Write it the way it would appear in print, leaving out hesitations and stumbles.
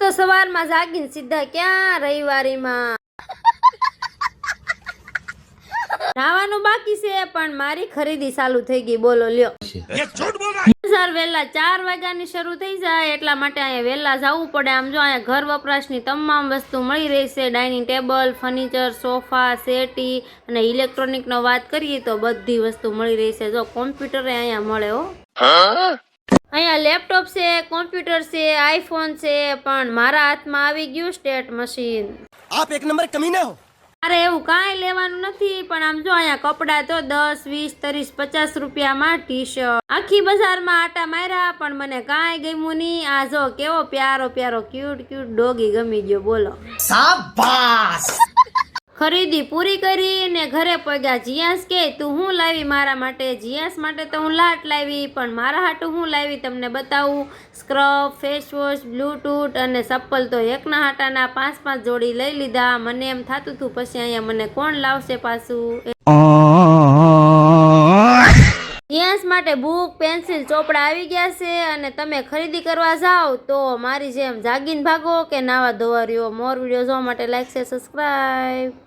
તો સવારમાં જાગીને સીધા ક્યાં રવિવારીમાં નાવાનું બાકી છે પણ મારી ખરીદી ચાલુ થઈ ગઈ. બોલો લ્યો. સર વહેલા 4 વાગ્યાની શરૂ થઈ જાય એટલા માટે અહીંયા વહેલા જવું પડે. આમ જો અહીંયા ઘર વપરાશની તમામ વસ્તુ મળી રહેશે. Dining table, furniture, sofa, settee અને ઇલેક્ટ્રોનિકનો વાત કરીએ તો બધી વસ્તુ મળી રહેશે. જો કોમ્પ્યુટર અહીંયા મળે હો. અહીંયા લેપટોપ છે, કોમ્પ્યુટર છે, આઈફોન છે, પણ મારા હાથમાં આવી ગયું સ્ટેટ મશીન. આપ એક નંબર કમીને હો. અરે એવું કાંઈ લેવાનું નથી, પણ આમ જો અહીંયા કપડા તો 10, 20, 30, 50 રૂપિયામાં ટી શર્ટ. આખી બજારમાં આટા માર્યા પણ મને કાંઈ ગમ્યું નહીં. આ જો કેવો પ્યારો પ્યારો ક્યુટ ક્યુટ ડોગી ગમી ગયો. બોલો શાબાશ. ખરીદી પૂરી કરીને ઘરે પગ્યા. જીયાસ કે તું હું લાવી મારા માટે? જીયાસ માટે તો હું લાટ લાવી, પણ મારા હાટું હું લાવી તમને બતાવું. સ્ક્રબ, ફેસ વોશ, બ્લૂટૂથ અને ચપ્પલ તો એકના હાટાના 5-5 જોડી લઈ લીધા. મને એમ થતું હતું પછી અહીંયા મને કોણ લાવશે પાછું. જીયાસ માટે બુક, પેન્સિલ, ચોપડા આવી ગયા છે. અને તમે ખરીદી કરવા જાઓ તો મારી જેમ જાગીને ભાગો કે નાવા ધોવા રહ્યો. મોર વિડીયો જોવા માટે લાઈક છે, સબસ્ક્રાઈબ.